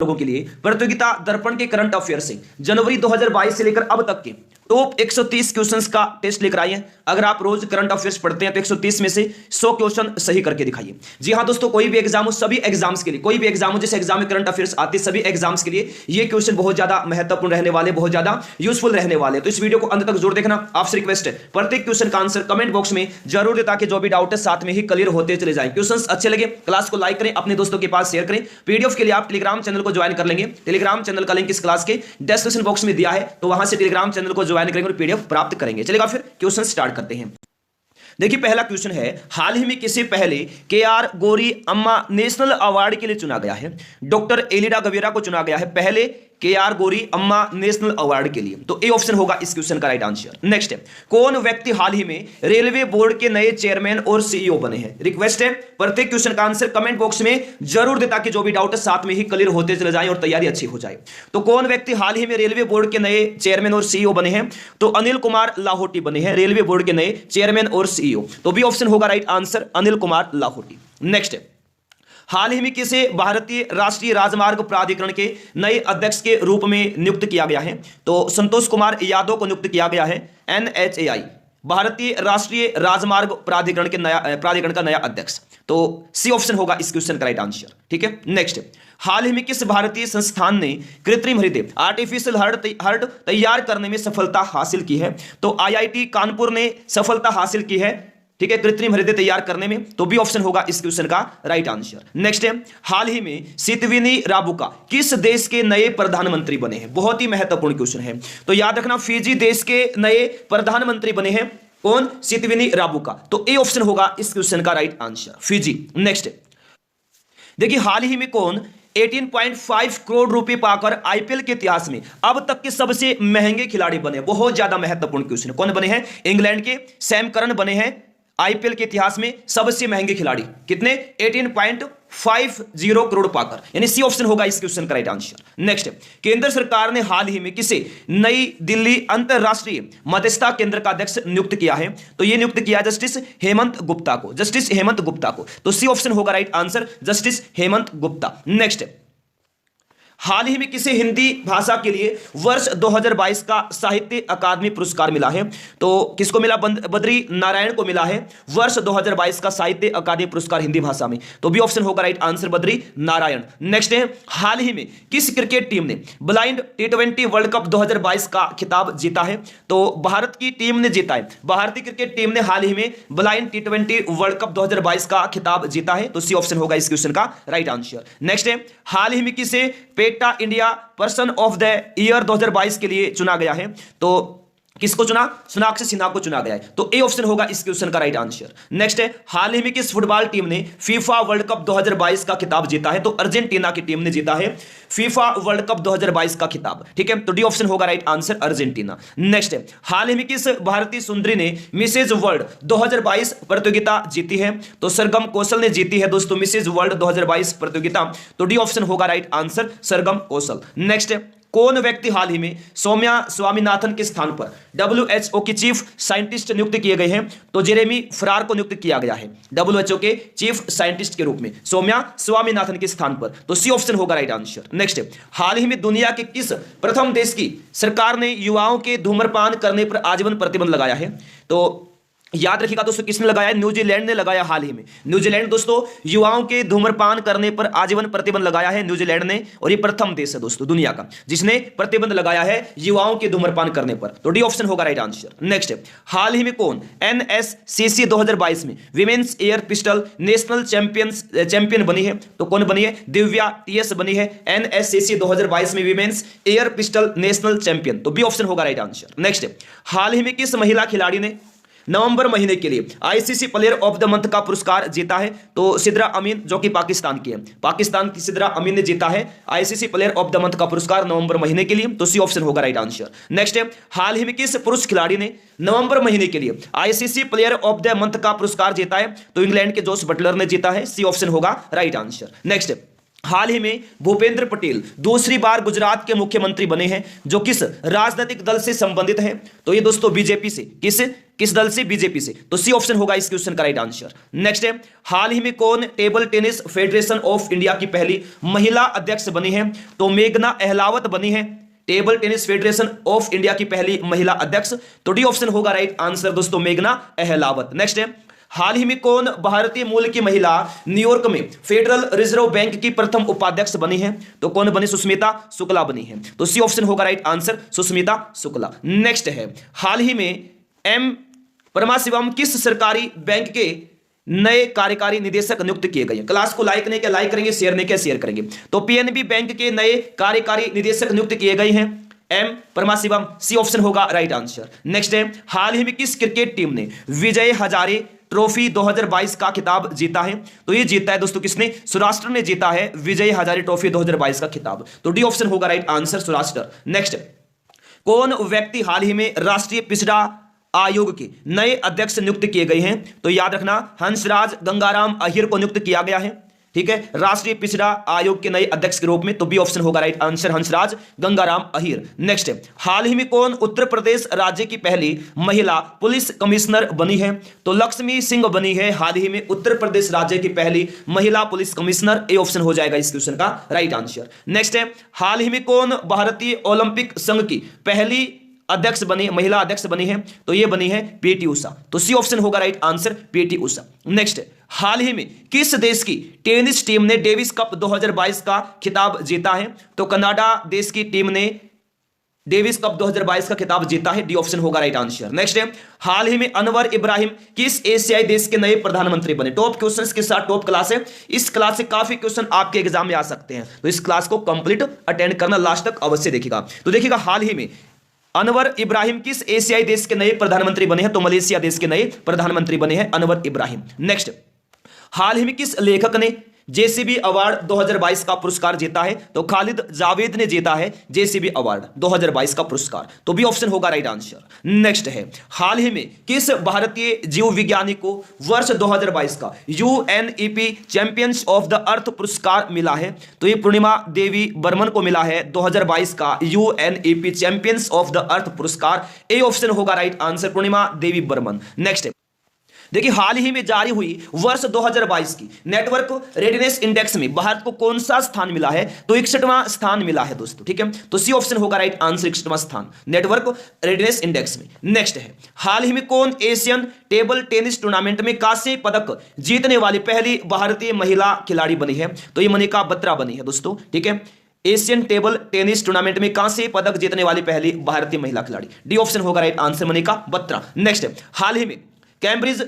लोगों के लिए प्रतियोगिता दर्पण के करंट अफेयर से जनवरी 2022 से लेकर अब तक के टॉप 130 क्वेश्चंस का टेस्ट लेकर आए हैं। अगर आप रोज करंट अफेयर्स पढ़ते हैं तो 130 में से 100 क्वेश्चन सही करके दिखाइए। जी हां दोस्तों, कोई भी एग्जाम हो, सभी एग्जाम्स के लिए, कोई भी एग्जाम हो जिस एग्जाम में करंट अफेयर्स आते हैं, सभी एग्जाम्स के लिए ये क्वेश्चन बहुत ज्यादा महत्वपूर्ण रहने वाले, बहुत ज्यादा यूजफुल रहने वाले। तो इस वीडियो को अंत तक जरूर देखना। आपसे रिक्वेस्ट है प्रत्येक क्वेश्चन का आंसर कमेंट बॉक्स में जरूर दे, ताकि जो भी डाउट है साथ में ही क्लियर होते चले जाए। क्वेश्चन अच्छे लगे क्लास को लाइक करें, अपने दोस्तों के पास शेयर करें। पीडीएफ के लिए आप टेलीग्राम चैनल को ज्वाइन कर लेंगे। टेलीग्राम चैनल का लिंक इस क्लास के डिस्क्रिप्शन बॉक्स में दिया है, तो वहां से टेलीग्राम चैनल को ज्वाइन करेंगे और पीडीएफ प्राप्त करेंगे। चलेगा, फिर क्वेश्चन स्टार्ट करते हैं। देखिए पहला क्वेश्चन है, हाल ही में किसे पहले केआर गौरी अम्मा नेशनल अवार्ड के लिए चुना गया है? डॉक्टर एलिडा गवेरा को चुना गया है पहले केआर गौरी अम्मा नेशनल अवार्ड के लिए। तो ए ऑप्शन होगा इस क्वेश्चन का राइट आंसर। नेक्स्ट है, कौन व्यक्ति हाल ही में रेलवे बोर्ड के नए चेयरमैन और सीईओ बने हैं? रिक्वेस्ट है प्रत्येक क्वेश्चन का आंसर कमेंट बॉक्स में जरूर दे, ताकि जो भी डाउट है साथ में ही क्लियर होते चले जाए और तैयारी अच्छी हो जाए। तो कौन व्यक्ति हाल ही में रेलवे बोर्ड के नए चेयरमैन और सीईओ बने हैं? तो अनिल कुमार लाहोटी बने हैं रेलवे बोर्ड के नए चेयरमैन और सीईओ। तो बी ऑप्शन होगा right answer, Anil Kumar Lahoti. Next है, हाल ही में किसे भारतीय राष्ट्रीय राजमार्ग प्राधिकरण के नए अध्यक्ष के रूप में नियुक्त किया गया है? तो संतोष कुमार यादव को नियुक्त किया गया है NHAI, भारतीय राष्ट्रीय राजमार्ग प्राधिकरण का नया अध्यक्ष। तो सी ऑप्शन होगा इस क्वेश्चन का राइट आंसर। ठीक है, नेक्स्ट, हाल ही में किस भारतीय संस्थान ने कृत्रिम हृदय आर्टिफिशियल हार्ट तैयार करने में सफलता हासिल की है? तो IIT कानपुर ने सफलता हासिल की है, ठीक है, कृत्रिम हृदय तैयार करने में। तो बी ऑप्शन होगा इस क्वेश्चन का राइट आंसर। नेक्स्ट है, हाल ही में सितविनी राबुका किस देश के नए प्रधानमंत्री बने हैं? बहुत ही महत्वपूर्ण क्वेश्चन है, तो याद रखना फिजी देश के नए प्रधानमंत्री बने हैं। कौन? सितविनी राबुका। तो ए ऑप्शन होगा इस क्वेश्चन का राइट आंसर, फिजी। नेक्स्ट देखिए, हाल ही में कौन 18.5 करोड़ रुपए पाकर आईपीएल के इतिहास में अब तक के सबसे महंगे खिलाड़ी बने? बहुत ज्यादा महत्वपूर्ण क्वेश्चन। कौन बने हैं? इंग्लैंड के सैम करन बने हैं आईपीएल के इतिहास में सबसे महंगे खिलाड़ी। कितने? 18.50 करोड़ पाकर, यानी सी ऑप्शन होगा इस क्वेश्चन का राइट आंसर। नेक्स्ट, केंद्र सरकार ने हाल ही में किसे नई दिल्ली अंतरराष्ट्रीय मध्यस्थता केंद्र का अध्यक्ष नियुक्त किया है? तो यह नियुक्त किया जस्टिस हेमंत गुप्ता को, जस्टिस हेमंत गुप्ता को। तो सी ऑप्शन होगा right answer, justice Hemant Gupta. Next, हाल ही में किसे हिंदी भाषा के लिए वर्ष 2022 का साहित्य अकादमी पुरस्कार मिला है? तो किसको मिला? बद्री नारायण को मिला है वर्ष 2022 का साहित्य अकादमी पुरस्कार हिंदी भाषा में। तो बी ऑप्शन होगा right answer, Badri Narayan. Next है, हाल ही में किस क्रिकेट टीम ने ब्लाइंड T20 वर्ल्ड कप 2022 का खिताब जीता है? तो भारत की टीम ने जीता है, भारतीय क्रिकेट टीम ने हाल ही में ब्लाइंड T20 वर्ल्ड कप 2022 का खिताब जीता है। तो सी ऑप्शन होगा इस क्वेश्चन का राइट आंसर। नेक्स्ट है, हाल ही में किसे PETA India person of the year 2022 के लिए चुना गया है? तो किसको चुना? सोनाक्षी सिन्हा को चुना गया है। तो ए ऑप्शन होगा इस क्वेश्चन का राइट आंसर। नेक्स्ट है, हाल ही में किस फुटबॉल टीम ने फीफा वर्ल्ड कप 2022 का खिताब जीता है? तो अर्जेंटीना की टीम ने जीता है फीफा वर्ल्ड कप 2022 का खिताब। ठीक है, तो डी ऑप्शन होगा राइट आंसर, अर्जेंटीना। नेक्स्ट है, हाल ही में किस भारतीय सुंदरी ने मिसेज वर्ल्ड 2022 प्रतियोगिता जीती है? तो सरगम कौशल ने जीती है दोस्तों मिसेज वर्ल्ड 2022 प्रतियोगिता। तो डी ऑप्शन होगा राइट आंसर, सरगम कौशल। नेक्स्ट है, कौन व्यक्ति हाल ही में सौम्या स्वामीनाथन के स्थान पर WHO की चीफ साइंटिस्ट नियुक्त किए गए हैं? तो जेरेमी फरार को नियुक्त किया गया है WHO के चीफ साइंटिस्ट के रूप में, सौम्या स्वामीनाथन के स्थान पर। तो सी ऑप्शन होगा राइट आंसर। नेक्स्ट, हाल ही में दुनिया के किस प्रथम देश की सरकार ने युवाओं के धूम्रपान करने पर आजीवन प्रतिबंध लगाया है? तो याद रखिएगा दोस्तों, किसने लगाया? न्यूजीलैंड ने लगाया हाल ही में। न्यूजीलैंड दोस्तों युवाओं के धूम्रपान करने पर आजीवन प्रतिबंध लगाया है न्यूजीलैंड ने, और ये प्रथम देश है दोस्तों दुनिया का जिसने प्रतिबंध लगाया है युवाओं के धूम्रपान करने पर। तो डी ऑप्शन होगा राइट आंसर। नेक्स्ट, हाल ही में कौन NSCC 2022 में women's air pistol national champion बनी है? तो कौन बनी है? दिव्या TS बनी है NSCC 2022 में women's air pistol national champion. तो बी ऑप्शन होगा राइट आंसर। नेक्स्ट, हाल ही में किस महिला खिलाड़ी ने नवंबर महीने के लिए ICC player of the month का पुरस्कार जीता है? तो सिद्रा अमीन, जो कि पाकिस्तान की है, पाकिस्तान की सिद्रा अमीन ने जीता है ICC player of the month का पुरस्कार नवंबर महीने के लिए। तो सी ऑप्शन होगा राइट आंसर। नेक्स्ट है, हाल ही में किस पुरुष खिलाड़ी ने नवंबर महीने के लिए ICC player of the month का पुरस्कार जीता है? तो इंग्लैंड के जोस बटलर ने जीता है। सी ऑप्शन होगा राइट आंसर। नेक्स्ट, हाल ही में भूपेंद्र पटेल दूसरी बार गुजरात के मुख्यमंत्री बने हैं, जो किस राजनीतिक दल से संबंधित है? तो ये दोस्तों बीजेपी से। किस दल से? बीजेपी से। तो सी ऑप्शन होगा इस क्वेश्चन का राइट आंसर। नेक्स्ट है, हाल ही में कौन table tennis federation of India की पहली महिला अध्यक्ष बनी है? तो मेघना अहलावत बनी है table tennis federation of India की पहली महिला अध्यक्ष। तो डी ऑप्शन होगा राइट आंसर दोस्तों, मेघना अहलावत। नेक्स्ट है, हाल ही में कौन भारतीय मूल की महिला न्यूयॉर्क में फेडरल रिजर्व बैंक की प्रथम उपाध्यक्ष बनी है? तो कौन बनी? सुष्मिता शुक्ला बनी है। तो सी ऑप्शन होगा right answer, Sushmita Shukla. Next है, हाल ही में एम परमाशिवम किस सरकारी बैंक के नए कार्यकारी निदेशक नियुक्त किए गए? क्लास को लाइक नहीं किया लाइक करेंगे, शेयर नहीं किया शेयर करेंगे। तो पीएनबी बैंक के नए कार्यकारी निदेशक नियुक्त किए गए हैं एम परमाशिवम। सी ऑप्शन होगा राइट आंसर। नेक्स्ट है, हाल ही में किस क्रिकेट टीम ने विजय हजारे ट्रॉफी 2022 का खिताब जीता है? तो ये जीता है दोस्तों किसने? सौराष्ट्र ने जीता है विजय हजारे ट्रॉफी 2022 का खिताब। तो डी ऑप्शन होगा राइट आंसर, सौराष्ट्र। नेक्स्ट, कौन व्यक्ति हाल ही में राष्ट्रीय पिछड़ा आयोग के नए अध्यक्ष नियुक्त किए गए हैं? तो याद रखना, हंसराज गंगाराम अहिर को नियुक्त किया गया है, ठीक है, राष्ट्रीय पिछड़ा आयोग के नए अध्यक्ष के रूप में। तो बी ऑप्शन होगा right answer, Hansraj Gangaram Ahir. Next, हाल ही में कौन उत्तर प्रदेश राज्य की पहली महिला पुलिस कमिश्नर बनी है? तो लक्ष्मी सिंह बनी है हाल ही में उत्तर प्रदेश राज्य की पहली महिला पुलिस कमिश्नर। ए ऑप्शन हो जाएगा इस क्वेश्चन का राइट आंसर। नेक्स्ट है, हाल ही में कौन भारतीय ओलंपिक संघ की पहली अध्यक्ष बनी, महिला अध्यक्ष बनी है? तो ये बनी है पीटी उषा। तो सी ऑप्शन होगा right answer, PT Usha. Next, हाल ही में किस देश की टेनिस टीम ने डेविस कप 2022 का खिताब जीता है? तो कनाडा देश की टीम ने डेविस कप 2022 का खिताब जीता है। डी ऑप्शन होगा राइट आंसर। नेक्स्ट है, हाल ही में अनवर इब्राहिम किस एशियाई देश के नए प्रधानमंत्री बने? टॉप क्वेश्चंस के साथ टॉप क्लास है, इस क्लास से काफी क्वेश्चन आपके एग्जाम में आ सकते हैं, तो इस क्लास को कंप्लीट अटेंड करना, लास्ट तक अवश्य देखिएगा। तो देखिएगा, हाल ही में अनवर इब्राहिम किस एशियाई देश के नए प्रधानमंत्री बने हैं? तो मलेशिया देश के नए प्रधानमंत्री बने हैं अनवर इब्राहिम। नेक्स्ट, हाल ही में किस लेखक ने जेसीबी अवार्ड 2022 का पुरस्कार जीता है? तो खालिद जावेद ने जीता है जेसीबी अवार्ड 2022 का पुरस्कार। तो बी ऑप्शन होगा राइट आंसर। नेक्स्ट है, हाल ही में किस भारतीय जीव विज्ञानी को वर्ष 2022 का UNEP champions of the earth पुरस्कार मिला है? तो ये पूर्णिमा देवी बर्मन को मिला है 2022 का UNEP champions of the earth पुरस्कार। ए ऑप्शन होगा राइट आंसर, पूर्णिमा देवी बर्मन। नेक्स्ट, देखिए, हाल ही में जारी हुई वर्ष 2022 की नेटवर्क रेडीनेस इंडेक्स में भारत को कौन सा स्थान मिला है? तो 61वां स्थान मिला है दोस्तों, ठीक है। तो सी ऑप्शन होगा राइट आंसर, 61वां स्थान नेटवर्क रेडीनेस इंडेक्स में। नेक्स्ट है, हाल ही में कौन एशियन टेबल टेनिस टूर्नामेंट में कांस्य पदक जीतने वाली पहली भारतीय महिला खिलाड़ी बनी है? तो ये मनिका बत्रा बनी है दोस्तों, ठीक है। एशियन टेबल टेनिस टूर्नामेंट में कांस्य पदक जीतने वाली पहली भारतीय महिला खिलाड़ी। डी ऑप्शन होगा right answer, Manika Batra. Next, हाल ही में कैम्ब्रिज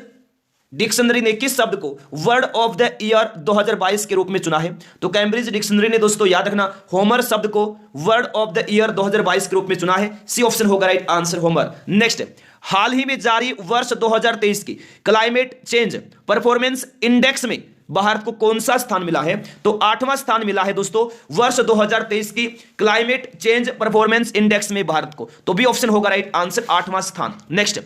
डिक्शनरी ने किस शब्द को वर्ड ऑफ द ईयर 2022 के रूप में चुना है? तो कैम्ब्रिज डिक्शनरी ने दोस्तों याद रखना, होमर शब्द को वर्ड ऑफ द ईयर 2022 के रूप में चुना है। सी ऑप्शन होगा राइट आंसर, होमर। नेक्स्ट, हाल ही में जारी वर्ष 2023 की क्लाइमेट चेंज परफॉर्मेंस इंडेक्स में भारत को कौन सा स्थान मिला है? तो 8वां स्थान मिला है दोस्तों वर्ष 2023 की क्लाइमेट चेंज परफॉर्मेंस इंडेक्स में भारत को। तो बी ऑप्शन होगा राइट आंसर, 8वां स्थान। नेक्स्ट,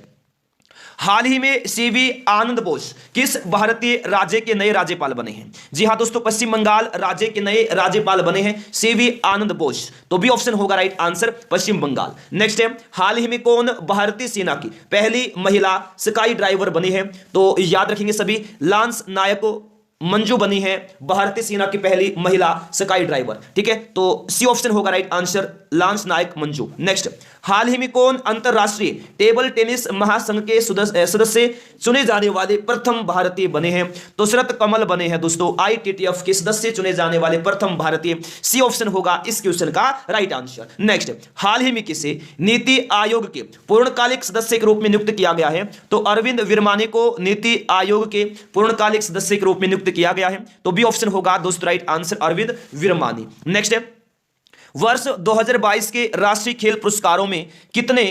हाल ही में सीवी आनंद बोस किस भारतीय राज्य के नए राज्यपाल बने हैं? जी हां दोस्तों, पश्चिम बंगाल राज्य के नए राज्यपाल बने हैं सीवी आनंद बोस। तो बी ऑप्शन होगा राइट आंसर, पश्चिम बंगाल। नेक्स्ट है, हाल ही में कौन भारतीय सेना की पहली महिला स्काई ड्राइवर बनी है? तो याद रखेंगे सभी, लांस नायक मंजू बनी है भारतीय सेना की पहली महिला स्काई ड्राइवर, ठीक है। तो सी ऑप्शन होगा राइट आंसर, लांस नायक मंजू। नेक्स्ट, हाल ही में कौन अंतरराष्ट्रीय टेबल टेनिस महासंघ के सदस्य चुने जाने वाले प्रथम भारतीय बने हैं? तो शरत कमल बने हैं दोस्तों आईटीटीएफ के सदस्य चुने जाने वाले प्रथम भारतीय। सी ऑप्शन होगा इस क्वेश्चन का राइट आंसर। नेक्स्ट, हाल ही में किसे नीति आयोग के पूर्णकालिक सदस्य के रूप में नियुक्त किया गया है? तो अरविंद विरमानी को नीति आयोग के पूर्णकालिक सदस्य के रूप में नियुक्त किया गया है। तो बी ऑप्शन होगा दोस्तों right answer, Arvind Virmani. Next, वर्ष 2022 के राष्ट्रीय खेल पुरस्कारों में कितने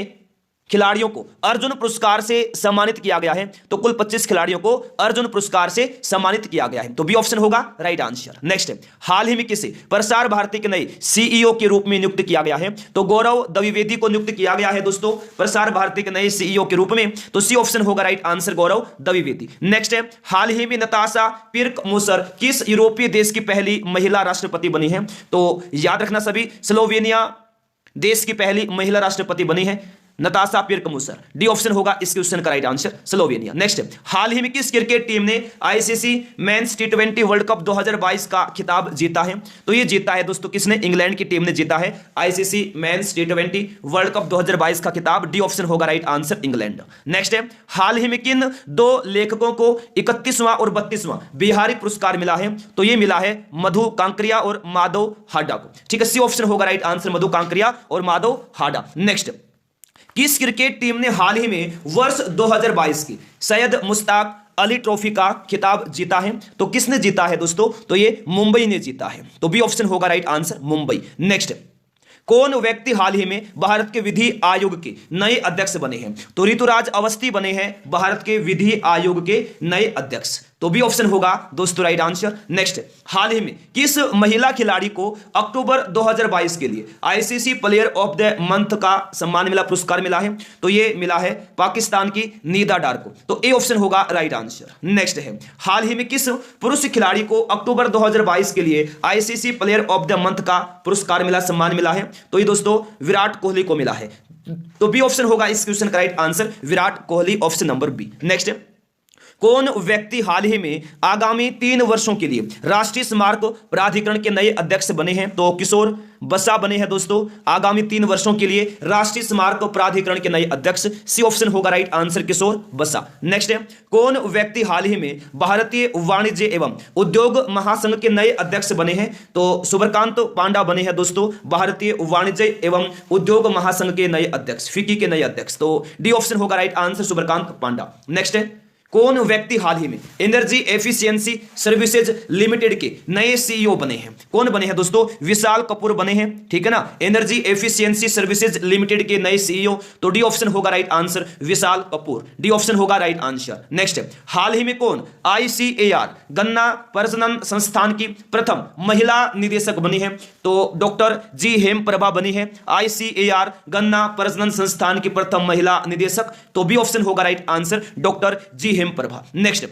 खिलाड़ियों को अर्जुन पुरस्कार से सम्मानित किया गया है? तो कुल 25 खिलाड़ियों को अर्जुन पुरस्कार से सम्मानित किया गया है। तो बी ऑप्शन होगा राइट आंसर। नेक्स्ट, हाल ही में किसे प्रसार भारती के नए सीईओ के रूप में नियुक्त किया गया है? तो गौरव द्विवेदी को नियुक्त किया गया है दोस्तों प्रसार भारती के नए सीईओ के रूप में। तो सी ऑप्शन होगा right answer, Gaurav Dwivedi. Next है, हाल ही में नताशा पिर्क-मुसर किस यूरोपीय देश की पहली महिला राष्ट्रपति बनी है? तो याद रखना सभी, स्लोवेनिया देश की पहली महिला राष्ट्रपति बनी है नताशा पिर्क-मुसर। डी ऑप्शन होगा इस क्वेश्चन का राइट आंसर, स्लोवेनिया। नेक्स्ट, हाल ही में किस क्रिकेट टीम ने आईसीसी मेंस टी20 वर्ल्ड कप 2022 का खिताब जीता है? तो ये जीता है दोस्तों किसने? इंग्लैंड की टीम ने जीता है आईसीसी मेंस टी20 वर्ल्ड कप 2022 का खिताब। डी ऑप्शन होगा राइट आंसर, इंग्लैंड। नेक्स्ट है, हाल ही में किन दो लेखकों को 31वां और 32वां बिहारी पुरस्कार मिला है? तो ये मिला है मधु कांकरिया और माधव हाडा को। ठीक है, सी ऑप्शन होगा राइट आंसर, मधु कांकरिया और माधव हाडा। नेक्स्ट, किस क्रिकेट टीम ने हाल ही में वर्ष 2022 की सैयद मुश्ताक अली ट्रॉफी का खिताब जीता है? तो किसने जीता है दोस्तों? तो ये मुंबई ने जीता है। तो बी ऑप्शन होगा राइट आंसर, मुंबई। नेक्स्ट, कौन व्यक्ति हाल ही में भारत के विधि आयोग के नए अध्यक्ष बने हैं? तो ऋतुराज अवस्थी बने हैं भारत के विधि आयोग के नए अध्यक्ष। तो बी ऑप्शन होगा दोस्तों राइट आंसर। नेक्स्ट, हाल ही में किस महिला खिलाड़ी को अक्टूबर 2022 के लिए ICC player of the month का सम्मान मिला, पुरस्कार मिला है? तो ये मिला है पाकिस्तान की नीदा डार को। तो ए ऑप्शन होगा राइट आंसर। नेक्स्ट है, हाल ही में किस पुरुष खिलाड़ी को अक्टूबर 2022 के लिए ICC player of the month का पुरस्कार मिला, सम्मान मिला है? तो ये दोस्तों विराट कोहली को मिला है। तो बी ऑप्शन होगा इस क्वेश्चन का right answer, Virat Kohli, option number B. Next, कौन व्यक्ति हाल ही में आगामी 3 वर्षों के लिए राष्ट्रीय स्मारक प्राधिकरण के नए अध्यक्ष बने हैं? तो किशोर बसा बने हैं दोस्तों आगामी 3 वर्षों के लिए राष्ट्रीय स्मारक प्राधिकरण के नए अध्यक्ष। सी ऑप्शन होगा राइट आंसर, किशोर बसा। नेक्स्ट है, कौन व्यक्ति हाल ही में भारतीय वाणिज्य एवं उद्योग महासंघ के नए अध्यक्ष बने हैं? तो सुब्रकांत पांडा बने हैं दोस्तों भारतीय वाणिज्य एवं उद्योग महासंघ के नए अध्यक्ष, फिक्की के नए अध्यक्ष। तो डी ऑप्शन होगा राइट आंसर, सुब्रकांत पांडा। नेक्स्ट है, कौन व्यक्ति हाल ही में एनर्जी एफिशिएंसी सर्विसेज लिमिटेड के नए सीईओ बने हैं? कौन बने हैं दोस्तों? विशाल कपूर बने हैं। ठीक है ना, एनर्जी एफिशिएंसी सर्विसेज लिमिटेड के नए सीईओ। तो डी ऑप्शन होगा राइट आंसर, विशाल कपूर। डी ऑप्शन होगा राइट आंसर। नेक्स्ट, हाल ही में कौन आईसीएआर गन्ना प्रजनन संस्थान की प्रथम महिला निदेशक बनी है? तो डॉक्टर जी हेमप्रभा बनी है आईसीएआर गन्ना प्रजनन संस्थान की प्रथम महिला निदेशक। तो बी ऑप्शन होगा राइट आंसर, डॉक्टर जी प्रभा। नेक्स्ट,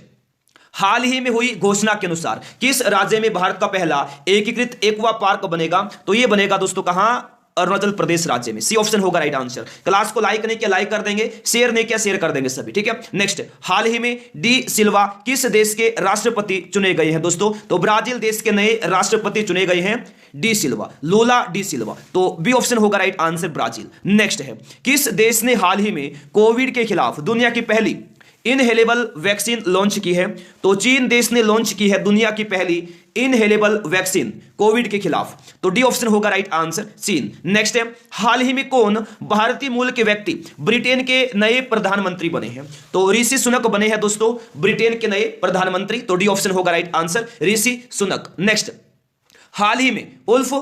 हाल ही में हुई घोषणा के अनुसार किस राज्य में भारत का पहला एकीकृत एक्वा पार्क बनेगा? तो यह बनेगा दोस्तों कहां? अरुणाचल प्रदेश राज्य में। सी ऑप्शन होगा राइट आंसर। क्लास को लाइक नहीं किया लाइक कर देंगे, शेयर नहीं किया शेयर कर देंगे सभी। ठीक है, नेक्स्ट, हाल ही में डी सिल्वा किस देश के राष्ट्रपति चुने गए हैं दोस्तों? तो ब्राजील देश के नए राष्ट्रपति चुने गए हैं डी सिल्वा, लूला डी सिल्वा। तो बी ऑप्शन होगा राइट आंसर, ब्राजील। नेक्स्ट है, किस देश ने हाल ही में कोविड के खिलाफ दुनिया की पहली इनहेलेबल वैक्सीन लॉन्च की है? तो चीन देश ने लॉन्च की है दुनिया की पहली इनहेलेबल वैक्सीन कोविड के खिलाफ। तो डी ऑप्शन होगा राइट आंसर, चीन। नेक्स्ट है, हाल ही में कौन भारतीय मूल के व्यक्ति ब्रिटेन के नए प्रधानमंत्री बने हैं? तो ऋषि सुनक बने हैं दोस्तों ब्रिटेन के नए प्रधानमंत्री। तो डी ऑप्शन होगा right answer, Rishi Sunak. Next, हाल ही में उल्फ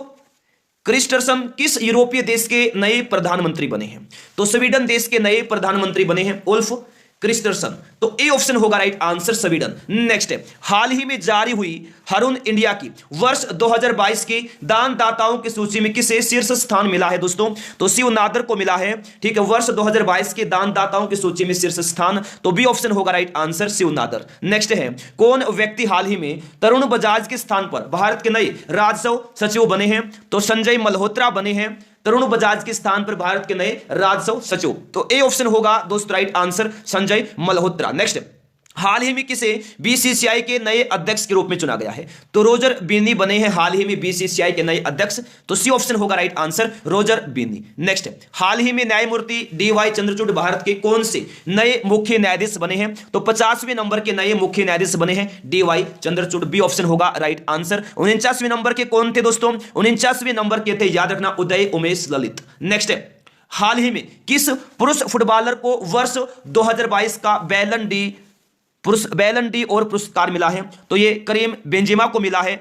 क्रिस्टरसन किस यूरोपीय देश के नए प्रधानमंत्री बने हैं? तो स्वीडन देश के नए प्रधानमंत्री बने हैं उल्फ क्रिस्टरसन। तो ए ऑप्शन होगा राइट आंसर, स्वीडन। नेक्स्ट है, हाल ही में जारी हुई हरून इंडिया की वर्ष 2022 की दानदाताओं की सूची में किसे शीर्ष स्थान मिला है दोस्तों? तो शिव नादर को मिला है। ठीक है, वर्ष 2022 के दानदाताओं की सूची में शीर्ष स्थान। तो बी ऑप्शन होगा right answer, Shiv Nadar. Next है, कौन व्यक्ति हाल ही में तरुण बजाज के स्थान पर भारत के नए राजस्व सचिव बने हैं? तो संजय मल्होत्रा बने हैं तरुण बजाज के स्थान पर भारत के नए राजस्व सचिव। तो ए ऑप्शन होगा दोस्तों right answer, Sanjay Malhotra. Next, हाल ही में किसे बीसीसीआई के नए अध्यक्ष के रूप में चुना गया है? तो रोजर बिन्नी बने हैं हाल ही में बीसीसीआई के नए अध्यक्ष। तो सी ऑप्शन होगा right answer, Roger Binny. Next, हाल ही में न्यायमूर्ति डीवाई चंद्रचूड़ भारत के कौन से नए मुख्य न्यायाधीश बने हैं? तो 50वें नंबर के नए मुख्य न्यायाधीश बने हैं डीवाई चंद्रचूड़। बी ऑप्शन होगा राइट आंसर। 49वें नंबर के कौन थे दोस्तों? 49वें नंबर के थे, याद रखना, उदय उमेश ललित। नेक्स्ट, हाल ही में किस पुरुष फुटबॉलर को वर्ष 2022 का बैलन डी और पुरस्कार मिला है? तो ये करीम बेंजेमा को मिला है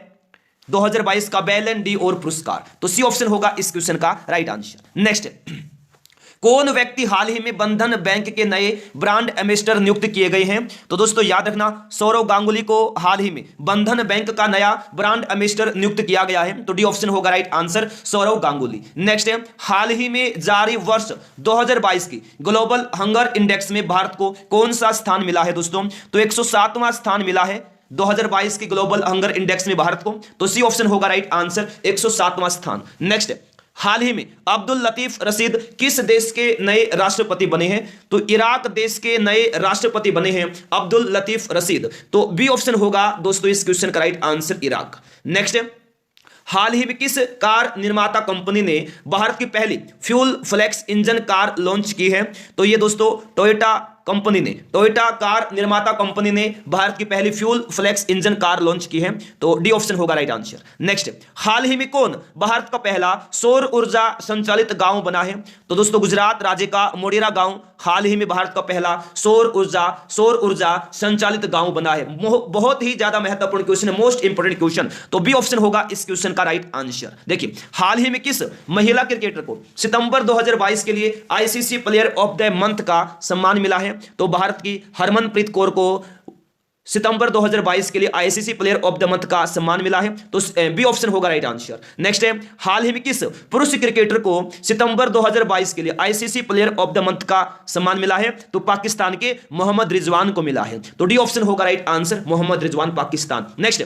2022 का बैलन डी और पुरस्कार। तो सी ऑप्शन होगा इस क्वेश्चन का राइट आंसर। नेक्स्ट, कौन व्यक्ति हाल ही में बंधन बैंक के नए ब्रांड एम्बेसडर नियुक्त किए गए हैं? तो दोस्तों याद रखना, सौरव गांगुली को हाल ही में बंधन बैंक का नया ब्रांड एम्बेसडर नियुक्त किया गया है। तो डी ऑप्शन होगा right answer, Sourav Ganguly. Next है, हाल ही में जारी वर्ष 2022 की ग्लोबल हंगर इंडेक्स में भारत को कौन सा स्थान मिला है दोस्तों? तो 107वां स्थान मिला है 2022 की ग्लोबल हंगर इंडेक्स में भारत को। तो सी ऑप्शन होगा राइट आंसर, 107वां स्थान। नेक्स्ट है, हाल ही में अब्दुल लतीफ रशीद किस देश के नए राष्ट्रपति बने हैं? तो इराक देश के नए राष्ट्रपति बने हैं अब्दुल लतीफ रशीद। तो बी ऑप्शन होगा दोस्तों इस क्वेश्चन का राइट आंसर, इराक। नेक्स्ट है, हाल ही में किस कार निर्माता कंपनी ने भारत की पहली fuel flex engine car launch की है? तो ये दोस्तों टोयोटा कंपनी ने, टोयोटा कार निर्माता कंपनी ने भारत की पहली fuel flex engine car launch की है। तो डी ऑप्शन होगा राइट आंसर। नेक्स्ट, हाल ही में कौन भारत का पहला सौर ऊर्जा संचालित गांव बना है? तो दोस्तों गुजरात राज्य का मोढेरा गांव हाल ही में भारत का पहला सौर ऊर्जा संचालित गांव बना है। बहुत ही ज्यादा महत्वपूर्ण क्वेश्चन है, मोस्ट इंपोर्टेंट क्वेश्चन। तो बी ऑप्शन होगा इस क्वेश्चन का राइट आंसर। देखिए, हाल ही में किस महिला क्रिकेटर को सितंबर 2022 के लिए ICC player of the month का सम्मान मिला है? तो भारत की हरमनप्रीत कौर को सितंबर 2022 के लिए ICC player of the month का सम्मान मिला है। तो बी ऑप्शन होगा राइट आंसर। नेक्स्ट है, हाल ही में किस पुरुष क्रिकेटर को सितंबर 2022 के लिए ICC player of the month का सम्मान मिला है? तो पाकिस्तान के मोहम्मद रिजवान को मिला है। तो डी ऑप्शन होगा right answer, Mohammad Rizwan, Pakistan. Next,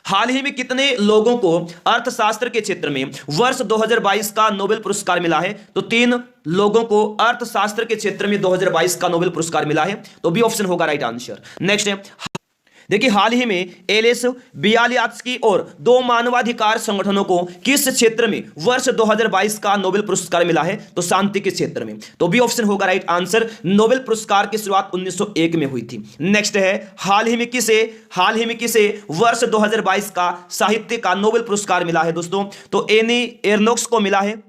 हाल ही में कितने लोगों को अर्थशास्त्र के क्षेत्र में वर्ष 2022 का नोबेल पुरस्कार मिला है? तो 3 लोगों को अर्थशास्त्र के क्षेत्र में 2022 का नोबेल पुरस्कार मिला है। तो बी ऑप्शन होगा राइट आंसर। नेक्स्ट है, देखिए, हाल ही में एलिस बियालियात्स्की और 2 मानवाधिकार संगठनों को किस क्षेत्र में वर्ष 2022 का नोबेल पुरस्कार मिला है? तो शांति के क्षेत्र में। तो बी ऑप्शन होगा राइट आंसर। नोबेल पुरस्कार की शुरुआत 1901 में हुई थी। नेक्स्ट है, हाल ही में किसे वर्ष 2022 का साहित्य का नोबेल पुरस्कार मिला है दोस्तों? तो एनी एर्नोक्स को मिला है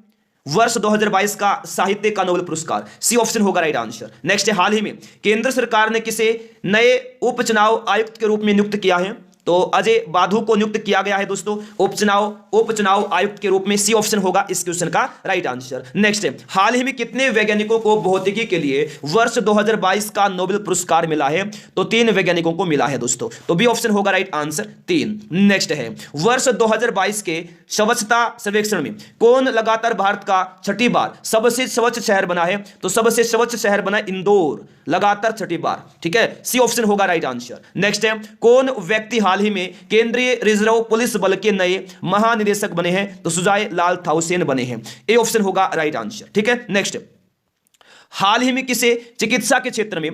वर्ष 2022 का साहित्य का नोबेल पुरस्कार। सी ऑप्शन होगा राइट आंसर। नेक्स्ट है, हाल ही में केंद्र सरकार ने किसे नए उपचुनाव आयुक्त के रूप में नियुक्त किया है? तो अजय बाधू को नियुक्त किया गया है दोस्तों उपचुनाव आयुक्त के रूप में। सी ऑप्शन होगा इस क्वेश्चन का राइट आंसर। नेक्स्ट है, हाल ही में कितने वैज्ञानिकों को भौतिकी के लिए वर्ष 2022 का नोबेल पुरस्कार मिला है? तो 3 वैज्ञानिकों को मिला है दोस्तों। तो बी ऑप्शन होगा राइट आंसर, 3। नेक्स्ट है, वर्ष 2022 के स्वच्छता सर्वेक्षण में कौन लगातार भारत का 6ठी बार सबसे स्वच्छ शहर बना है? तो सबसे स्वच्छ शहर बना इंदौर, लगातार 6ठी बार। ठीक है, सी ऑप्शन होगा राइट आंसर। नेक्स्ट है, कौन व्यक्ति हाल ही में केंद्रीय रिजर्व पुलिस बल के नए महानिदेशक बने हैं? तो सुजाय लाल थाउसेन बने हैं। ए ऑप्शन होगा राइट आंसर। ठीक है, नेक्स्ट, हाल ही में किसे चिकित्सा के क्षेत्र में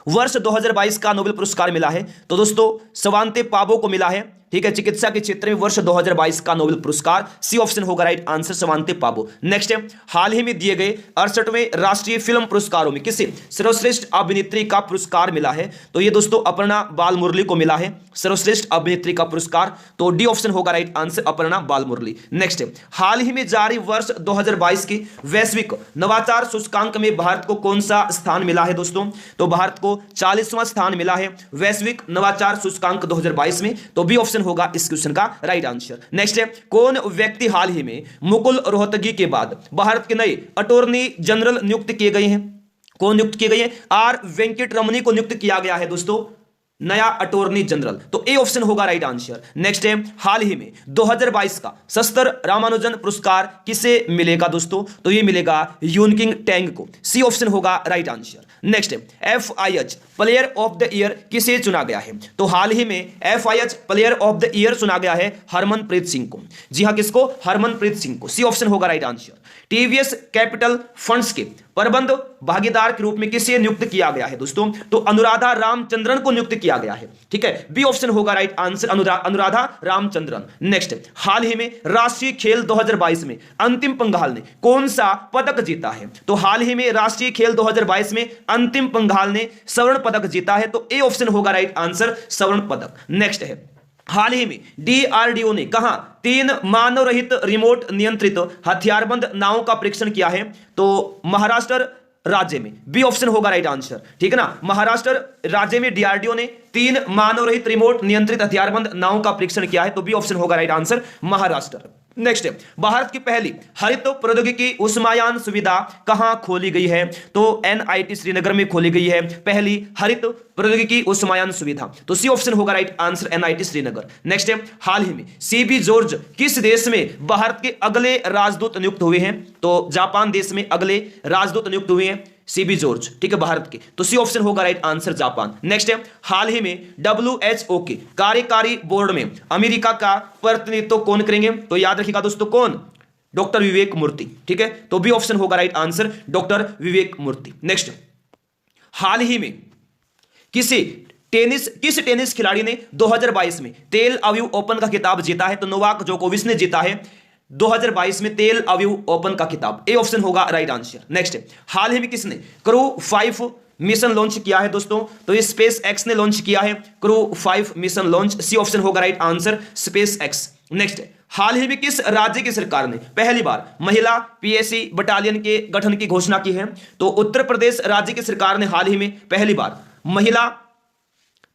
वर्ष 2022 का नोबेल पुरस्कार मिला है? तो दोस्तों स्वांते पाबो को मिला है। ठीक है, चिकित्सा के क्षेत्र में वर्ष 2022 का नोबेल पुरस्कार। सी ऑप्शन होगा राइट आंसर, स्वांते पाबो। नेक्स्ट है, हाल ही में दिए गए 68वें राष्ट्रीय फिल्म पुरस्कारों में किसे सर्वश्रेष्ठ अभिनेत्री का पुरस्कार मिला है? तो ये दोस्तों अपर्णा बालमुरली को मिला है सर्वश्रेष्ठ अभिनेत्री का पुरस्कार। तो डी ऑप्शन होगा right answer, Aparna Balamurali. Next है, हाल ही में जारी वर्ष 2022 की वैश्विक नवाचार सूचकांक में भारत को कौन सा स्थान मिला है दोस्तों? तो भारत को 40वां स्थान मिला है वैश्विक नवाचार सूचकांक 2022 में। तो बी ऑप्शन होगा इस क्वेश्चन का राइट आंसर। नेक्स्ट है, कौन व्यक्ति हाल ही में मुकुल रोहतगी के बाद भारत के नए अटॉर्नी जनरल नियुक्त किए गए हैं? कौन नियुक्त किए गए हैं? आर वेंकट रमनी को नियुक्त किया गया है दोस्तों नया अटॉर्नी जनरल। तो ए ऑप्शन होगा राइट आंसर। नेक्स्ट है, हाल ही में 2022 का शस्त्र रामानुजन पुरस्कार किसे मिलेगा दोस्तों? तो ये मिलेगा यूनकिंग टैंग को। सी ऑप्शन होगा राइट आंसर। नेक्स्ट है, FIH player of the year किसे चुना गया है? तो हाल ही में FIH player of the year चुना गया है हरमनप्रीत सिंह को। जी हां, किसको? हरमनप्रीत सिंह को। सी ऑप्शन होगा right answer. TVS capital funds के प्रबंध भागीदार के रूप में किसे नियुक्त किया गया है दोस्तों? तो अनुराधा रामचंद्रन को नियुक्त किया गया है। ठीक है, बी ऑप्शन होगा right answer, Anuradha Ramachandran. Next, हाल ही में राष्ट्रीय खेल 2022 में अंतिम पंघाल ने कौन सा पदक जीता है? तो हाल ही में राष्ट्रीय खेल 2022 में अंतिम पंघाल ने स्वर्ण पदक जीता है। तो ए ऑप्शन होगा राइट आंसर, स्वर्ण पदक। नेक्स्ट है, हाल ही में DRDO ने कहां 3 मानव रहित रिमोट नियंत्रित हथियारबंद नावों का परीक्षण किया है? तो महाराष्ट्र राज्य में। बी ऑप्शन होगा राइट आंसर। ठीक है ना, महाराष्ट्र राज्य में DRDO ने 3 मानव रहित रिमोट नियंत्रित हथियारबंद नावों का परीक्षण किया है। तो बी ऑप्शन होगा right answer, Maharashtra. Next, Bharat की पहली हरित प्रौद्योगिकी ऊष्मायान सुविधा कहां खोली गई है? तो एनआईटी श्रीनगर में खोली गई है पहली हरित प्रौद्योगिकी ऊष्मायान सुविधा। तो सी ऑप्शन होगा right answer, NIT Srinagar. Next, हाल ही में सीबी जॉर्ज किस देश में भारत के अगले राजदूत नियुक्त हुए हैं? तो जापान देश में अगले राजदूत नियुक्त हुए हैं सीबी जॉर्ज, ठीक है, भारत के। तो सी ऑप्शन होगा राइट आंसर, जापान। नेक्स्ट है, हाल ही में WHO के कार्यकारी बोर्ड में अमेरिका का प्रतिनिधित्व कौन करेंगे? तो याद रखिएगा दोस्तों, कौन? डॉक्टर विवेक मूर्ति, ठीक है। तो बी ऑप्शन होगा राइट आंसर, डॉक्टर विवेक मूर्ति। नेक्स्ट, हाल ही में किस टेनिस खिलाड़ी ने 2022 में तेल अवीव ओपन का खिताब जीता है? तो नोवाक जोकोविच ने जीता है 2022 में तेल अवीव ओपन का खिताब। ए ऑप्शन होगा राइट आंसर। नेक्स्ट, हाल ही में किसने क्रू 5 मिशन लॉन्च किया है दोस्तों? तो ये स्पेस एक्स ने लॉन्च किया है crew 5 mission launch. C option होगा right answer, SpaceX. Next, हाल ही में किस राज्य की सरकार ने पहली बार महिला पीएसी बटालियन के गठन की घोषणा की है? तो उत्तर प्रदेश राज्य की सरकार ने हाल ही में पहली बार महिला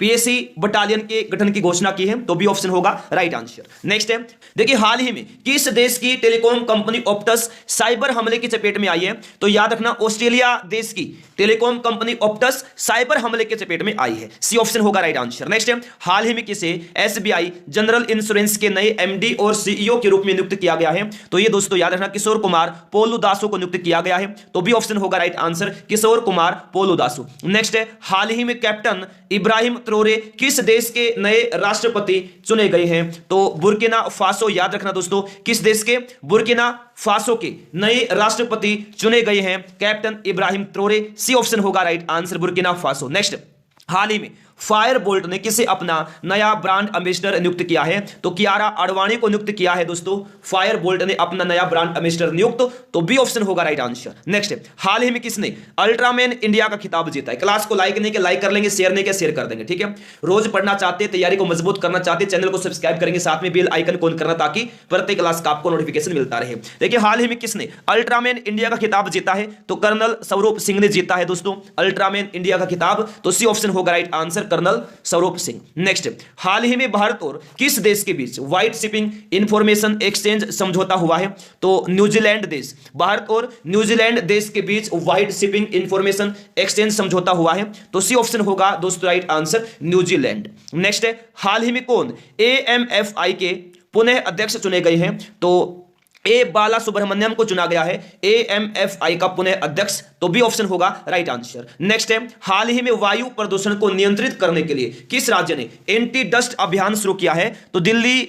पीएसी बटालियन के गठन की घोषणा की है। तो बी ऑप्शन होगा राइट आंसर। नेक्स्ट है, देखिए हाल ही में किस देश की टेलीकॉम कंपनी ऑप्टस साइबर हमले की चपेट में आई है? तो याद रखना, ऑस्ट्रेलिया देश की टेलीकॉम कंपनी ऑप्टस साइबर हमले की चपेट में आई है। सी ऑप्शन होगा राइट आंसर। नेक्स्ट है, हाल ही में किसे एसबीआई जनरल इंश्योरेंस के नए एमडी और सीईओ के रूप में नियुक्त किया गया है? तो ये दोस्तों याद रखना, किशोर कुमार पोलुदासो को नियुक्त किया गया है। तो बी ऑप्शन होगा right answer, Kishore Kumar Poludasu. Next है, हाल ही में कैप्टन इब्राहिम ट्रोरे किस देश के नए राष्ट्रपति चुने गए हैं? तो बुर्किना फासो, याद रखना दोस्तों, किस देश के? बुर्किना फासो के नए राष्ट्रपति चुने गए हैं captain Ibrahim Traoré. C option होगा right answer, Burkina Faso. Next, हाल ही में फायर बोल्ट ने किसे अपना नया ब्रांड एम्बेसडर नियुक्त किया है? तो कियारा आडवाणी को नियुक्त किया है दोस्तों, फायर बोल्ट ने अपना नया ब्रांड एम्बेसडर नियुक्त। तो बी ऑप्शन होगा राइट आंसर। नेक्स्ट, हाल ही में किसने अल्ट्रामैन इंडिया का खिताब जीता है? क्लास को लाइक नहीं किया लाइक कर लेंगे, शेयर नहीं किया शेयर कर देंगे, ठीक है। रोज पढ़ना चाहते हैं, तैयारी को मजबूत करना चाहते हैं, चैनल को सब्सक्राइब करेंगे, साथ में बेल आइकन ऑन करना ताकि प्रत्येक क्लास का आपको नोटिफिकेशन मिलता रहे। देखिए हाल ही में किसने अल्ट्रामैन इंडिया का खिताब जीता है? तो कर्नल स्वरूप सिंह ने जीता है दोस्तों अल्ट्रामैन इंडिया का खिताब। तो सी ऑप्शन होगा right answer, colonel Swaroop Singh. Next, हाल ही में भारत और किस देश के बीच व्हाइट शिपिंग इंफॉर्मेशन एक्सचेंज समझौता हुआ है? तो न्यूजीलैंड देश, भारत और न्यूजीलैंड देश के बीच व्हाइट शिपिंग इंफॉर्मेशन एक्सचेंज समझौता हुआ है। तो सी ऑप्शन होगा दोस्तों राइट आंसर, न्यूजीलैंड। नेक्स्ट है, हाल ही में कौन एएमएफआई के पुनः अध्यक्ष चुने गए हैं? तो ए बाला सुब्रमण्यम को चुना गया है एएमएफआई का पुनः अध्यक्ष। तो बी ऑप्शन होगा राइट आंसर। नेक्स्ट है, हाल ही में वायु प्रदूषण को नियंत्रित करने के लिए किस राज्य ने एंटी डस्ट अभियान शुरू किया है? तो दिल्ली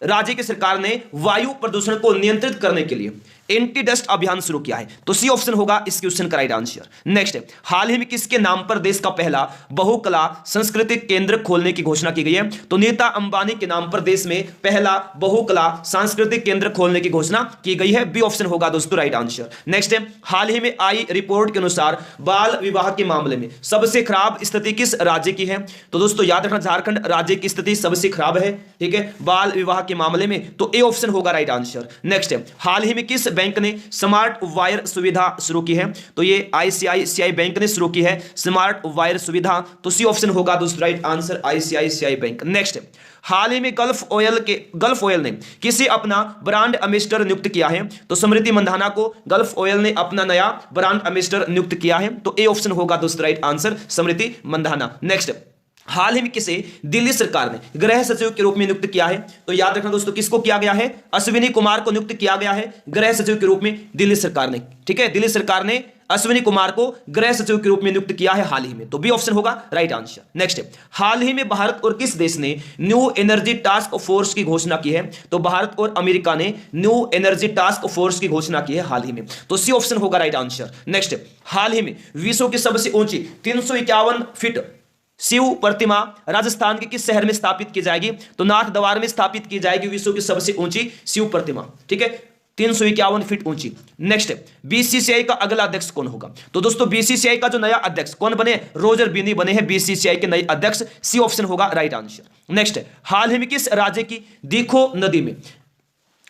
राज्य की सरकार ने वायु प्रदूषण को नियंत्रित करने के लिए एंटी डस्ट अभियान शुरू किया है। तो सी ऑप्शन होगा इस क्वेश्चन का राइट आंसर। नेक्स्ट, हाल ही में किसके नाम पर देश का पहला बहुकला सांस्कृतिक केंद्र खोलने की घोषणा की गई है? तो नीता अंबानी के नाम पर देश में पहला बहुकला सांस्कृतिक केंद्र खोलने की घोषणा की गई है। बी ऑप्शन होगा दोस्तों राइट आंसर। नेक्स्ट है, हाल ही में आई रिपोर्ट के अनुसार बाल विवाह के मामले में सबसे खराब स्थिति किस राज्य की है? तो दोस्तों याद रखना, झारखंड राज्य की स्थिति सबसे खराब है, ठीक है, बाल विवाह के मामले में। तो ए ऑप्शन होगा राइट आंसर। नेक्स्ट है, हाल ही में किस बैंक ने स्मार्ट वायर सुविधा शुरू की है? तो ये आईसीआईसीआई बैंक ने शुरू की है स्मार्ट वायर सुविधा। तो सी ऑप्शन होगा दोस्तों right answer, ICICI bank. Next, हाल ही में गल्फ ऑयल ने किसे अपना ब्रांड एम्बेसडर नियुक्त किया है? तो स्मृति मंधाना को गल्फ ऑयल ने अपना नया ब्रांड एम्बेसडर नियुक्त किया है। तो ए ऑप्शन होगा दोस्तों right answer, Smriti Mandhana. Next, हाल ही में किसे दिल्ली सरकार ने गृह सचिव के रूप में नियुक्त किया है? तो याद रखना दोस्तों, किसको किया गया है? अश्विनी कुमार को नियुक्त किया गया है गृह सचिव के रूप में दिल्ली सरकार ने, ठीक है। दिल्ली सरकार ने अश्विनी कुमार को गृह सचिव के रूप में नियुक्त किया है हाल ही में। तो बी ऑप्शन होगा राइट आंसर। नेक्स्ट, हाल ही में भारत और किस देश ने न्यू एनर्जी टास्क फोर्स की घोषणा की है? तो भारत और अमेरिका ने न्यू एनर्जी टास्क फोर्स की घोषणा की है हाल ही में। तो सी ऑप्शन होगा राइट आंसर। नेक्स्ट, हाल ही में विश्व की सबसे ऊंची 351 फीट शिव प्रतिमा राजस्थान के किस शहर में स्थापित की जाएगी? तो नाथ द्वार में स्थापित की जाएगी विश्व की सबसे ऊंची शिव प्रतिमा, ठीक है, 351 फीट ऊंची। नेक्स्ट, बीसीसीआई का अगला अध्यक्ष कौन होगा? तो दोस्तों बीसीसीआई का जो नया अध्यक्ष कौन बने? रोजर बिनी बने हैं बीसीसीआई के नए अध्यक्ष। सी ऑप्शन होगा राइट आंसर। नेक्स्ट, हाल ही में किस राज्य की दीखो नदी में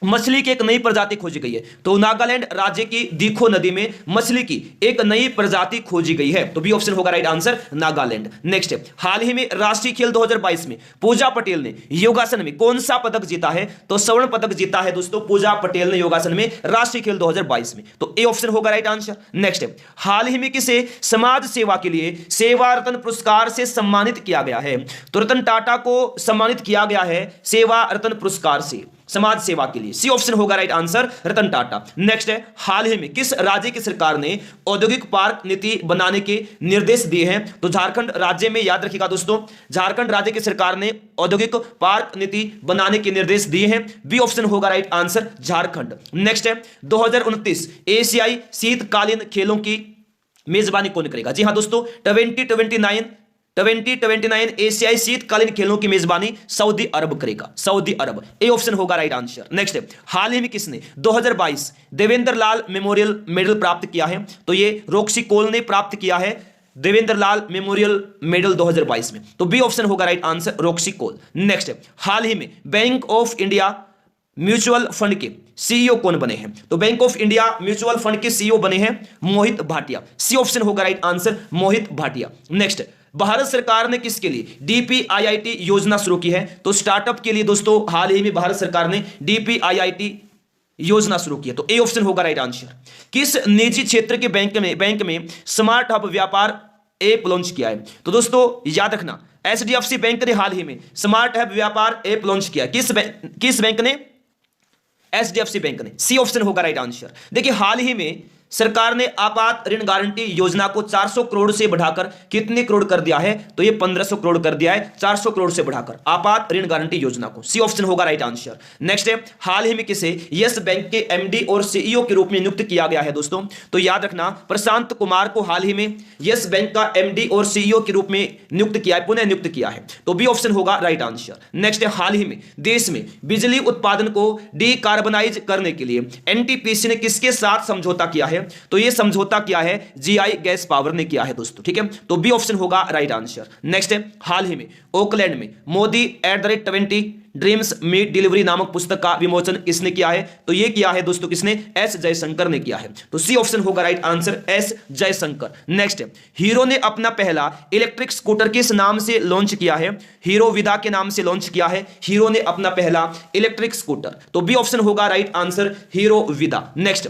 मछली की एक नई प्रजाति खोजी गई है। तो नागालैंड राज्य की दीखो नदी में मछली की एक नई प्रजाति खोजी गई है। तो बी ऑप्शन होगा राइट आंसर, नागालैंड। नेक्स्ट है, हाल ही में राष्ट्रीय खेल 2022 में पूजा पटेल ने योगासन में कौन सा पदक जीता है? तो स्वर्ण पदक जीता है दोस्तों पूजा पटेल ने योगासन में राष्ट्रीय खेल 2022 में। तो ए ऑप्शन होगा राइट आंसर। नेक्स्ट है, हाल ही में किसे समाज सेवा के लिए सेवा रत्न पुरस्कार से सम्मानित किया गया है? तो रतन टाटा को सम्मानित किया गया है सेवा रत्न पुरस्कार से समाज सेवा के लिए। सी ऑप्शन होगा right answer, Ratan Tata. Next है, हाल ही में किस राज्य की सरकार ने औद्योगिक पार्क नीति बनाने के निर्देश दिए हैं? तो झारखंड राज्य में, याद रखिएगा दोस्तों, झारखंड राज्य की सरकार ने औद्योगिक पार्क नीति बनाने के निर्देश दिए हैं। बी ऑप्शन होगा राइट आंसर, झारखंड। नेक्स्ट है, 2029 एशियाई शीतकालीन खेलों की मेजबानी कौन करेगा? जी हां दोस्तों, 2029 एशियाई शीतकालीन खेलों की मेजबानी सऊदी अरब करेगा, सऊदी अरब। ए ऑप्शन होगा राइट आंसर। नेक्स्ट है, हाल ही में किसने 2022 देवेंद्र लाल मेमोरियल मेडल प्राप्त किया है? तो ये रॉक्सी कोल ने प्राप्त किया है देवेंद्र लाल मेमोरियल मेडल 2022 में। तो बी ऑप्शन होगा राइट आंसर, रॉक्सी कोल। नेक्स्ट है, हाल ही में bank of India mutual fund के सीईओ कौन बने हैं? तो bank of India mutual fund के सीईओ बने हैं मोहित भाटिया। सी ऑप्शन होगा राइट आंसर, मोहित भाटिया। नेक्स्ट, भारत सरकार ने किसके लिए डीपीआईआईटी योजना शुरू की है? तो स्टार्टअप के लिए दोस्तों हाल ही में भारत सरकार ने डीपीआईआईटी योजना शुरू की है। तो ए ऑप्शन होगा राइट आंसर। किस निजी क्षेत्र के बैंक में स्मार्ट हब व्यापार ऐप लॉन्च किया है? तो दोस्तों याद रखना, एचडीएफसी बैंक ने हाल ही में स्मार्ट हब व्यापार ऐप लॉन्च किया। किस बैंक ने? एचडीएफसी बैंक ने। सी ऑप्शन होगा राइट आंसर। देखिए, हाल ही में सरकार ने आपात ऋण गारंटी योजना को 400 करोड़ से बढ़ाकर कितने करोड़ कर दिया है? तो ये 1500 करोड़ कर दिया है, 400 करोड़ से बढ़ाकर आपात ऋण गारंटी योजना को। सी ऑप्शन होगा राइट आंसर। नेक्स्ट है, हाल ही में किसे यस बैंक के एमडी और सीईओ के रूप में नियुक्त किया गया है दोस्तों? तो याद रखना, प्रशांत कुमार को हाल ही में यस बैंक का एमडी और सीईओ के रूप में नियुक्त किया है, पुनः नियुक्त किया है। तो बी ऑप्शन होगा राइट आंसर। नेक्स्ट है, हाल ही में देश में बिजली उत्पादन को डीकार्बनाइज करने के लिए एनटीपीसी ने किसके साथ समझौता किया है? तो ये समझौता किया है जीआई गैस पावर ने किया है दोस्तों, ठीक है। तो बी ऑप्शन होगा राइट आंसर। नेक्स्ट है, हाल ही में ओकलैंड में मोदी @20 ड्रीम्स मीट डिलीवरी नामक पुस्तक का विमोचन किसने किया है? तो ये किया है दोस्तों किसने? एस जयशंकर ने किया है। तो सी ऑप्शन होगा right answer, S Jaishankar. Next है, हीरो ने अपना पहला इलेक्ट्रिक स्कूटर किस नाम से लॉन्च किया है? हीरो विदा के नाम से लॉन्च किया है हीरो ने अपना पहला इलेक्ट्रिक स्कूटर। तो बी ऑप्शन होगा राइट आंसर, हीरो विदा। नेक्स्ट,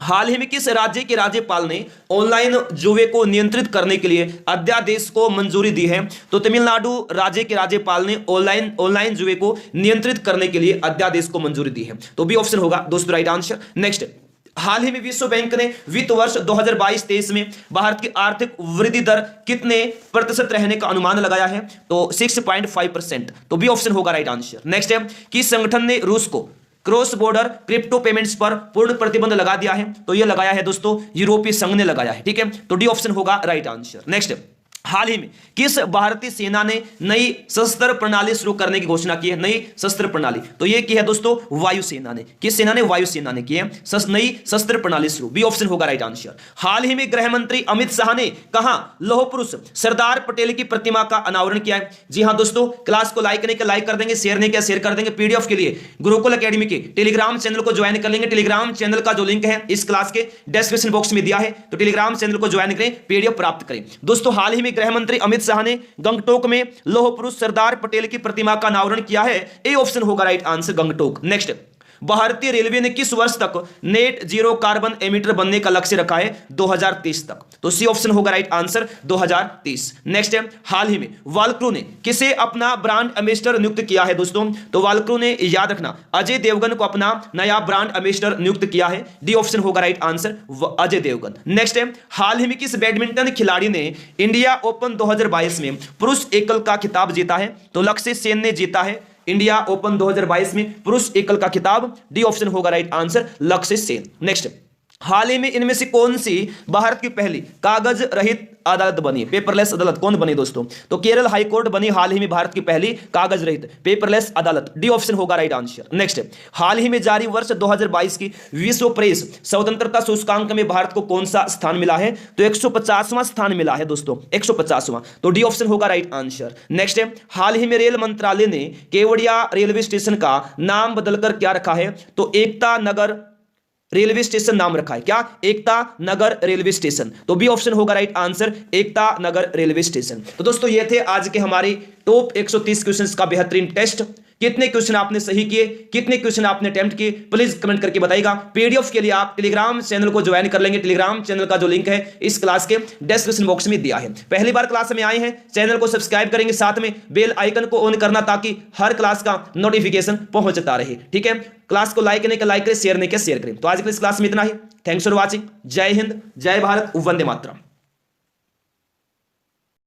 हाल ही में किस राज्य के राज्यपाल ने ऑनलाइन जुए को नियंत्रित करने के लिए अध्यादेश को मंजूरी दी है? तो तमिलनाडु राज्य के राज्यपाल ने ऑनलाइन जुए को नियंत्रित करने के लिए अध्यादेश को मंजूरी दी है। तो बी ऑप्शन होगा दोस्तों राइट आंसर। नेक्स्ट, हाल ही में विश्व बैंक ने वित्त वर्ष 2022-23 में भारत की आर्थिक वृद्धि दर कितने प्रतिशत रहने का अनुमान लगाया है? तो 6.5%। तो बी ऑप्शन होगा राइट आंसर। नेक्स्ट है, किस संगठन ने रूस को क्रॉस बॉर्डर क्रिप्टो पेमेंट्स पर पूर्ण प्रतिबंध लगा दिया है? तो यह लगाया है दोस्तों यूरोपीय संघ ने लगाया है, ठीक है। तो डी ऑप्शन होगा राइट आंसर। नेक्स्ट, हाल ही में किस भारतीय सेना ने नई शस्त्र प्रणाली शुरू करने की घोषणा की है? नई शस्त्र प्रणाली, तो यह की है दोस्तों वायुसेना ने। किस सेना ने? वायुसेना ने की है नई शस्त्र प्रणाली शुरू। बी ऑप्शन होगा राइट आंसर। हाल ही में गृह मंत्री अमित शाह ने कहां लौह पुरुष सरदार पटेल की प्रतिमा का अनावरण किया है? जी हां दोस्तों, क्लास को लाइक नहीं किया लाइक कर देंगे, शेयर नहीं किया शेयर कर देंगे। पीडीएफ के लिए गुरुकुल एकेडमी के टेलीग्राम चैनल को ज्वाइन कर लेंगे। टेलीग्राम चैनल का जो लिंक है इस क्लास के डिस्क्रिप्शन बॉक्स में दिया है, तो टेलीग्राम चैनल को ज्वाइन करें, पीडीएफ प्राप्त करें। दोस्तों, हाल ही में गृह मंत्री अमित शाह ने गंगटोक में लौह पुरुष सरदार पटेल की प्रतिमा का अनावरण किया है। ए ऑप्शन होगा राइट आंसर, गंगटोक। नेक्स्ट, भारतीय रेलवे ने किस वर्ष तक नेट जीरो कार्बन एमिटर बनने का लक्ष्य रखा है? 2030 तक। तो सी ऑप्शन होगा राइट आंसर, 2030। नेक्स्ट है, हाल ही में वाल्क्रो ने किसे अपना ब्रांड एम्बेसडर नियुक्त किया है दोस्तों? तो वाल्क्रो ने, याद रखना, अजय देवगन को अपना नया ब्रांड एम्बेसडर नियुक्त किया है। डी ऑप्शन होगा right answer, Ajay Devgan. Next है, हाल ही में किस बैडमिंटन खिलाड़ी ने इंडिया ओपन 2022 में पुरुष एकल का खिताब जीता है? तो लक्ष्य सेन ने जीता है इंडिया ओपन 2022 में पुरुष एकल का खिताब। डी ऑप्शन होगा राइट आंसर, लक्ष्य सेन। नेक्स्ट, हाल ही में इनमें से कौन सी भारत की पहली कागज रहित अदालत बनी, पेपरलेस अदालत कौन बनी दोस्तों? तो केरल हाई कोर्ट बनी हाल ही में भारत की पहली कागज रहित पेपरलेस अदालत। डी ऑप्शन होगा राइट आंसर। नेक्स्ट, हाल ही में जारी वर्ष 2022 की विश्व प्रेस स्वतंत्रता सूचकांक में भारत को कौन सा स्थान मिला है? तो 150वां स्थान मिला है दोस्तों, 150वां। तो डी ऑप्शन होगा राइट आंसर। नेक्स्ट, हाल ही में रेल मंत्रालय ने केवड़िया रेलवे स्टेशन का नाम बदलकर क्या रखा है? तो एकता नगर रेलवे स्टेशन नाम रखा है। क्या? Ekta Nagar railway station. तो बी ऑप्शन होगा right answer, Ekta Nagar railway station. तो दोस्तों ये थे आज के हमारी टॉप 130 क्वेश्चंस का बेहतरीन टेस्ट। कितने क्वेश्चन आपने सही किए, कितने क्वेश्चन आपने अटेम्प्ट किए, प्लीज कमेंट करके बताइएगा। पीडीएफ के लिए आप टेलीग्राम चैनल को ज्वाइन कर लेंगे। टेलीग्राम चैनल का जो लिंक है इस क्लास के डिस्क्रिप्शन बॉक्स में दिया है। पहली बार क्लास में आए हैं, चैनल को सब्सक्राइब करेंगे, साथ में बेल आइकन को ऑन करना ताकि हर क्लास का नोटिफिकेशन पहुंचता रहे। ठीक है, क्लास को लाइक नहीं कर लाइक करें, शेयर नहीं किया शेयर करें। तो आज की इस क्लास में इतना ही। Thanks for watching. जय हिंद, जय भारत, वंदे मातरम।